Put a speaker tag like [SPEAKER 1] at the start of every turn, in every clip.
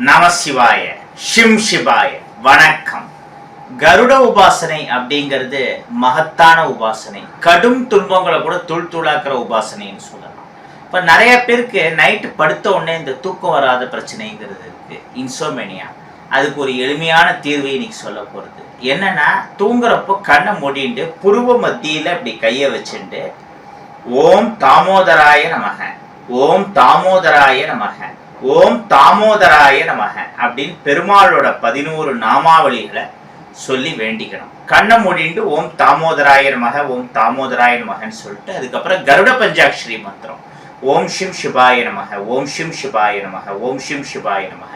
[SPEAKER 1] நமசிவாய shrimp சிவாய வணக்கம். கருட உபாசனை அப்படிங்கிறது மகத்தான உபாசனை. கடும் துன்பங்களை கூட தூள் தூளாக்குற உபாசனைன்னு சொல்லலாம். இப்போ நிறைய பேருக்கு நைட்டு படுத்த உடனே இந்த தூக்கம் வராத பிரச்சனைங்கிறது இருக்கு, இன்சோமேனியா. அதுக்கு ஒரு எளிமையான தீர்வை இன்னைக்கு சொல்ல போகிறது என்னன்னா, தூங்குறப்போ கண்ணை மூடிட்டு புருவ மத்தியில் இப்படி கையை வச்சுட்டு ஓம் தாமோதராய நமக, ஓம் தாமோதராய நமக, ஓம் தாமோதராய நமக அப்படின்னு பெருமாளோட 11 நாமாவளிகளை சொல்லி வேண்டிக்கணும். கண்ணை மூடிட்டு ஓம் தாமோதராய நமக, ஓம் தாமோதராய நமகன்னு சொல்லிட்டு அதுக்கப்புறம் கருட பஞ்சாட்சரி மந்திரம் ஓம் ஷிம் சிவாய நமக, ஓம் ஷிம் சிவாய நமக, ஓம் ஷிம் சிவாய நமக,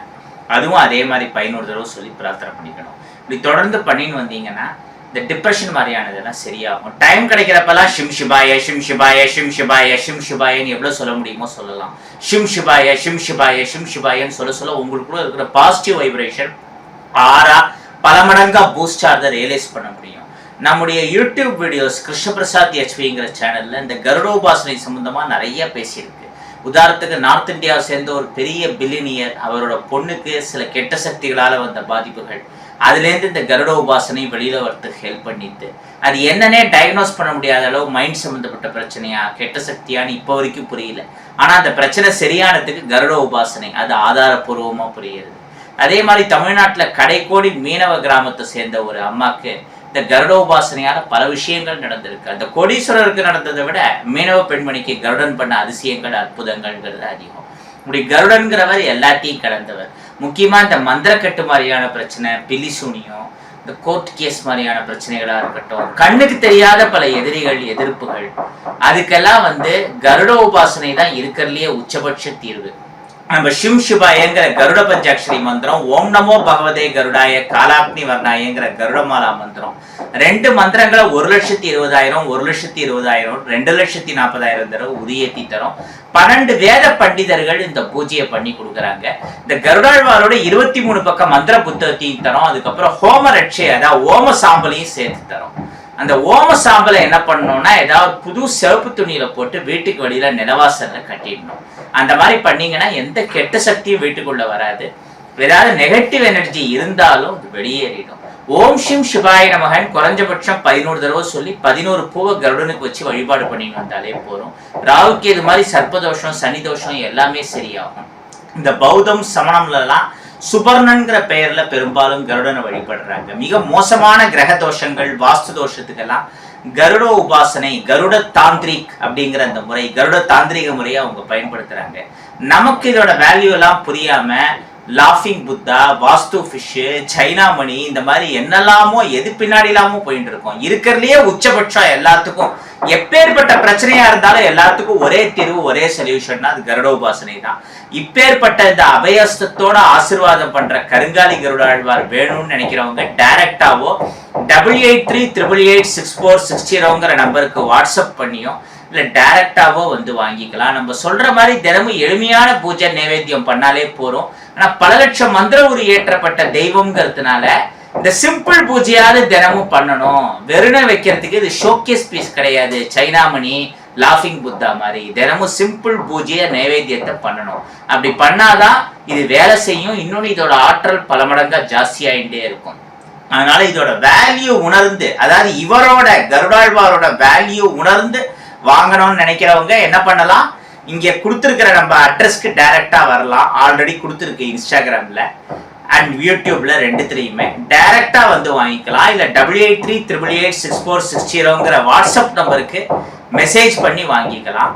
[SPEAKER 1] அதுவும் அதே மாதிரி 11 தடவை சொல்லி பிரார்த்தனை பண்ணிக்கணும். இப்படி தொடர்ந்து பண்ணின்னு வந்தீங்கன்னா இந்த டிப்ரெஷன் மாதிரியானதெல்லாம் சரியாகும். டைம் கிடைக்கிறப்பெல்லாம் ஷிம் சிபாய ஷிம் சிபாய ஷிம் சிபாய ஷிம் சிபாயன்னு எவ்வளோ சொல்ல முடியுமோ சொல்லலாம். ஷிம் சிபாய ஷிம் சிபாய ஷிம் சிபாயன்னு சொல்ல உங்களுக்குள்ள இருக்கிற பாசிட்டிவ் வைப்ரேஷன் பல மடங்கா பூஸ்ட் ஆகிறத ரியலைஸ் பண்ண முடியும். நம்முடைய யூடியூப் வீடியோஸ் கிருஷ்ணபிரசாத் HVங்கிற சேனல்ல இந்த கருடோபாசனை சம்பந்தமா நிறைய பேசியிருக்கு. உதாரணத்துக்கு நார்த் இந்தியாவை சேர்ந்த ஒரு பெரிய பில்லினியர், அவரோட பொண்ணுக்கு சில கெட்ட சக்திகளால் வந்த பாதிப்புகள், அதுலேருந்து இந்த கருட உபாசனை வெளியில் வரத்துக்கு ஹெல்ப் பண்ணிட்டு அது என்னன்னே டயக்னோஸ் பண்ண முடியாத அளவு மைண்ட் சம்மந்தப்பட்ட பிரச்சனையா கெட்ட சக்தியான்னு இப்போ வரைக்கும் புரியல. ஆனால் அந்த பிரச்சனை சரியானதுக்கு கருட உபாசனை அது ஆதாரபூர்வமாக புரியுது. அதே மாதிரி தமிழ்நாட்டில் கடைக்கோடி மீனவ கிராமத்தை சேர்ந்த ஒரு அம்மாவுக்கு இந்த கருட உபாசனையால பல விஷயங்கள் நடந்திருக்கு. அந்த கோடீஸ்வரருக்கு நடந்ததை விட மீனவ பெண்மணிக்கு கருடன் பண்ண அதிசயங்கள் அற்புதங்கள்ங்கிறது அதிகம். இப்படி கருடன்கிறவர் எல்லாத்தையும் கடந்தவர். முக்கியமா இந்த மந்திரக்கட்டு மாதிரியான பிரச்சனை, பிலிசூனியம், இந்த கோர்ட் கேஸ் மாதிரியான பிரச்சனைகளா இருக்கட்டும், கண்ணுக்கு தெரியாத பல எதிரிகள் எதிர்ப்புகள், அதுக்கெல்லாம் கருட உபாசனை தான் இருக்கிறதுலயே உச்சபட்ச தீர்வு. நம்ம ஷிம் சிபாயங்கிற கருட பஞ்சாட்சரி மந்திரம், ஓம் நமோ பகவதே கருடாய காலாக்னி வர்ணாயங்கிற கருடமாலா மந்திரம், 2 மந்திரங்களை 1,20,000 1,20,000 2,40,000 தடவை உரியேற்றி தரும். 12 வேத பண்டிதர்கள் இந்த பூஜையை பண்ணி கொடுக்குறாங்க. இந்த கருடாழ்வாரோட 23 பக்கம் மந்திர புத்தகத்தையும் தரும். அதுக்கப்புறம் ஹோம ரட்சை, அதாவது ஓம சாம்பலையும் சேர்த்து தரும். அந்த ஓம சாம்பலை என்ன பண்ணணும்னா ஏதாவது புது சிவப்பு துணியில போட்டு வீட்டுக்கு வெளியில நிலவாசல்ல கட்டிடணும். அந்த மாதிரி பண்ணீங்கன்னா எந்த கெட்ட சக்தியும் வீட்டுக்குள்ள வராது. ஏதாவது நெகட்டிவ் எனர்ஜி இருந்தாலும் அது வெளியேறிடும். ஓம் ஷிம் சிவாய நமகன் குறைஞ்சபட்சம் 11 தடவை சொல்லி 11 பூவை கருடனுக்கு வச்சு வழிபாடு பண்ணிட்டு வந்தாலே போறோம். ராவுக்கு இது மாதிரி சர்ப்பதோஷம் சனி தோஷம் எல்லாமே சரியாகும். இந்த பௌத்தம் சமணம்லாம் சுபர்ணன்கிற பெயர்ல பெரும்பாலும் கருடனை வழிபடுறாங்க. மிக மோசமான கிரக தோஷங்கள் வாஸ்து தோஷத்துக்கெல்லாம் கருட உபாசனை, கருட தாந்திரிக் அப்படிங்கிற அந்த முறை, கருட தாந்திரிக முறையை அவங்க பயன்படுத்துறாங்க. நமக்கு இதோட வேல்யூ எல்லாம் புரியாம லாஃபிங் புத்தா, வாஸ்து ஃபிஷ், சைனா மணி, இந்த மாதிரி என்னெல்லாமோ எது பின்னாடி இல்லாமோ போயிட்டு இருக்கோம். இருக்கிறதுலயே உச்சபட்சம் எல்லாத்துக்கும் எப்பேற்பட்ட பிரச்சனையா இருந்தாலும் எல்லாத்துக்கும் ஒரே தீர்வு ஒரே சொல்யூஷன்னா அது கருட உபாசனை தான். இப்பேற்பட்ட இந்த அபயஸ்தத்தோட ஆசீர்வாதம் பண்ற கருங்காலி கருடாழ்வார் வேணும்னு நினைக்கிறவங்க டைரக்டாவோ 8838886460ங்கிற நம்பருக்கு வாட்ஸ்அப் பண்ணியோ இல்ல டைரக்டாவோ வாங்கிக்கலாம். நம்ம சொல்ற மாதிரி தினமும் எளிமையான பூஜை நைவேத்தியம் பண்ணாலே போறோம். ஆனா பல லட்சம் மந்திர உரு ஏற்றப்பட்ட தெய்வம்ங்கிறதுனால இந்த சிம்பிள் பூஜையாவது தினமும் பண்ணணும். வெறுனை வைக்கிறதுக்கு இது ஷோகேஸ் பீஸ் கிடையாது. சைனாமணி, லாஃபிங் புத்தா மாதிரி தினமும் சிம்பிள் பூஜையை நைவேத்தியத்தை பண்ணணும். அப்படி பண்ணாதான் இது வேலை செய்யும். இன்னொன்னு இதோட ஆற்றல் பல மடங்கா ஜாஸ்தியாயிட்டே இருக்கும். அதனால இதோட வேல்யூ உணர்ந்து, அதாவது இவரோட கருடாழ்வாரோட வேல்யூ உணர்ந்து வாங்கணும்னு நினைக்கிறவங்க என்ன பண்ணலாம், இங்க கொடுத்துருக்கிற நம்ம அட்ரஸ்க்கு டைரக்டா வரலாம். ஆல்ரெடி கொடுத்துருக்கு இன்ஸ்டாகிராம்ல அண்ட் யூடியூப்ல 2த்துலயுமே டைரக்டா வாங்கிக்கலாம். இல்ல 8838886460ங்கிற வாட்ஸ்அப் நம்பருக்கு மெசேஜ் பண்ணி வாங்கிக்கலாம்.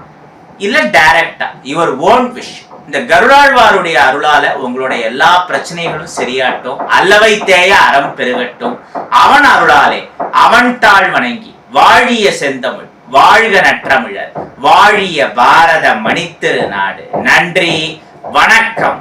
[SPEAKER 1] இல்ல டைரக்டா யுவர் ஓன் விஷ். இந்த கருடாழ்வாருடைய அருளால உங்களோட எல்லா பிரச்சனைகளும் சரியாட்டும். அல்லவை தேய அறம் பெருகட்டும். அவன் அருளாலே அவன் தாழ் வணங்கி வாழிய செந்தமிழ் வாழ்க நற்றமிழர் வாழிய பாரத மணித்திரு நாடு. நன்றி, வணக்கம்.